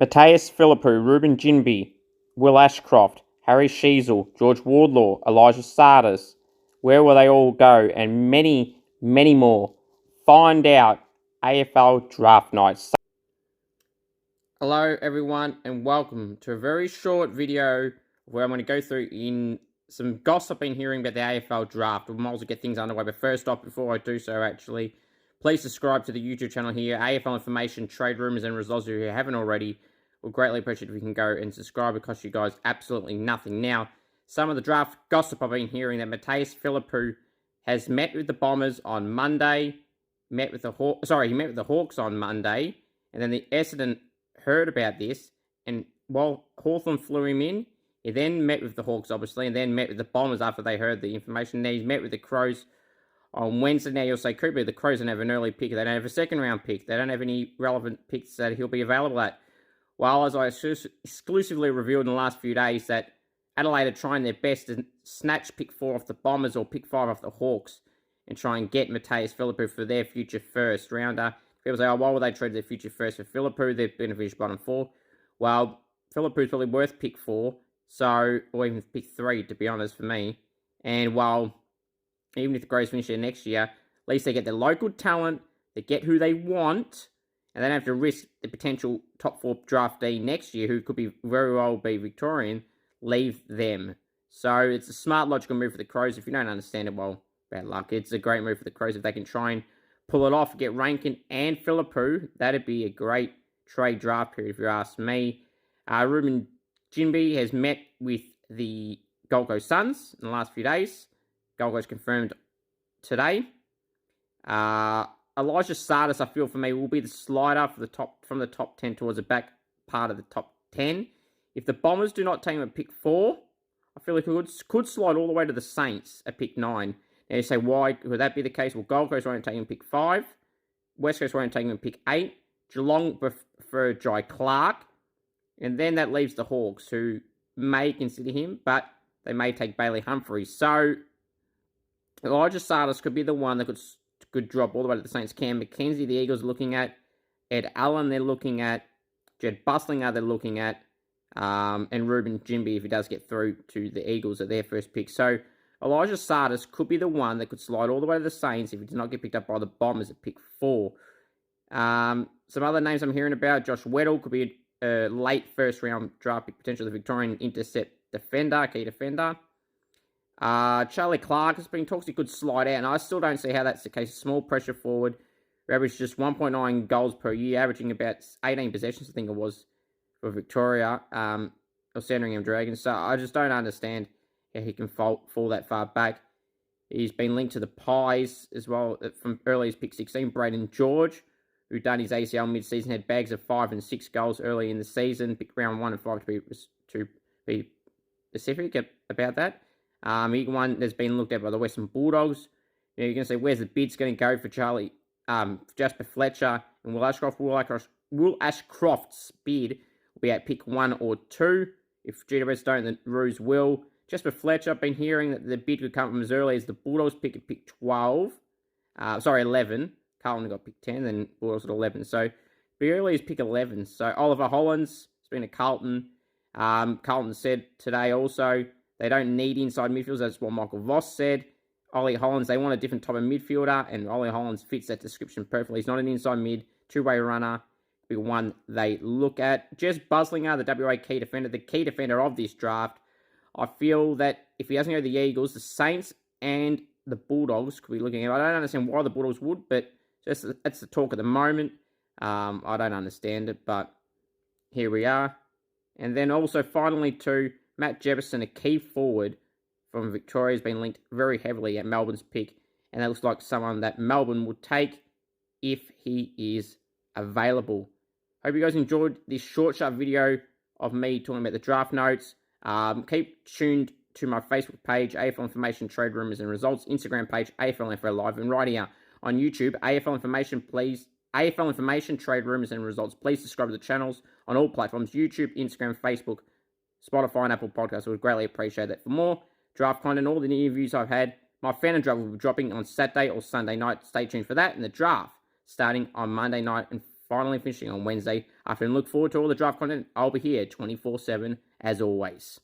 Matthias Philippou, Ruben Ginby, Will Ashcroft, Harry Sheezel, George Wardlaw, Elijah Sardis. Where will they all go? And many, many more. Find out AFL Draft Night. Hello everyone and welcome to a very short video where I'm going to go through in some gossip I've been hearing about the AFL Draft. We might as well get things underway, but first off, before I do so actually, please subscribe to the YouTube channel here, AFL Information, Trade Rumours and Results. If you haven't already, we'll greatly appreciate if you can go and subscribe. It costs you guys absolutely nothing. Now, some of the draft gossip I've been hearing that Matthias Philippou has met with the Bombers on Monday, he met with the Hawks on Monday, and then the Essendon heard about this, and while Hawthorn flew him in, he then met with the Hawks, obviously, and then met with the Bombers after they heard the information. Now he's met with the Crows on Wednesday. Now you'll say, Cooper, the Crows don't have an early pick. They don't have a second-round pick. They don't have any relevant picks that he'll be available at. Well, as I exclusively revealed in the last few days, that Adelaide are trying their best to snatch pick 4 off the Bombers or pick 5 off the Hawks and try and get Matthias Philippou for their future first-rounder. People say, oh, why would they trade their future first for Philippou? They've been a finished bottom 4. Well, Philippou's probably worth pick 4, or even pick 3, to be honest, for me. And while, even if the Crows finish there next year, at least they get the local talent, they get who they want, and they don't have to risk the potential top 4 draftee next year, who could be very well be Victorian, leave them. So it's a smart, logical move for the Crows. If you don't understand it, well, bad luck. It's a great move for the Crows if they can try and pull it off, get Rankin and Philippou. That'd be a great trade draft period, if you ask me. Ruben Ginby has met with the Gold Coast Suns in the last few days. Gold Coast confirmed today. Elijah Sardis, I feel for me, will be the slider from the top 10 towards the back part of the top 10. If the Bombers do not take him at pick 4, I feel like he could slide all the way to the Saints at pick 9. Now you say, why could that be the case? Well, Gold Coast won't take him pick 5. West Coast won't take him pick 8. Geelong prefer Jai Clark. And then that leaves the Hawks, who may consider him, but they may take Bailey Humphries. So Elijah Sardis could be the one that could drop all the way to the Saints. Cam Mackenzie, the Eagles are looking at. Ed Allen, they're looking at. Jed Buslinger, they're looking at. And Ruben Ginby, if he does get through to the Eagles at their first pick. So Elijah Sardis could be the one that could slide all the way to the Saints if he does not get picked up by the Bombers at pick 4. Some other names I'm hearing about, Josh Weddle could be a late first-round draft pick, potentially the Victorian intercept defender, key defender. Charlie Clark has been talks he could slide out, and I still don't see how that's the case. Small pressure forward, averaged just 1.9 goals per year, averaging about 18 possessions, I think it was, for Victoria, or Sandringham Dragons. So I just don't understand how he can fall that far back. He's been linked to the Pies as well from early as pick 16. Braden George, who done his ACL mid-season, had bags of 5 and 6 goals early in the season. Picked round 1 and 5 to be specific about that. One that's been looked at by the Western Bulldogs. You know, you're going to say, where's the bids going to go for Jasper Fletcher and Will Ashcroft? Will Ashcroft's bid will be at pick 1 or 2. If GWS don't, the Roos will. Jasper Fletcher, I've been hearing that the bid could come from as early as the Bulldogs pick at pick 11. Carlton got pick 10, then Bulldogs at 11. So, be early as pick 11. So, Oliver Hollands has been a Carlton. Carlton said today also they don't need inside midfielders. That's what Michael Voss said. Ollie Hollands, they want a different type of midfielder, and Ollie Hollands fits that description perfectly. He's not an inside mid, two-way runner. Be one they look at. Jez Buslinger, the WA key defender, the key defender of this draft. I feel that if he doesn't go to the Eagles, the Saints and the Bulldogs could be looking at. I don't understand why the Bulldogs would, but that's the talk at the moment. I don't understand it, but here we are. And then also finally to Matt Jefferson, a key forward from Victoria, has been linked very heavily at Melbourne's pick, and that looks like someone that Melbourne would take if he is available. Hope you guys enjoyed this short video of me talking about the draft notes. Keep tuned to my Facebook page, AFL Information, Trade Rumours and Results, Instagram page, AFL NFL Live, and right here on YouTube, AFL Information, Trade Rumours and Results. Please subscribe to the channels on all platforms, YouTube, Instagram, Facebook, Spotify, and Apple Podcasts. I would greatly appreciate that. For more draft content, all the interviews I've had, my fan and draft will be dropping on Saturday or Sunday night. Stay tuned for that, and the draft starting on Monday night and finally finishing on Wednesday afternoon. Look forward to all the draft content. I'll be here 24/7 as always.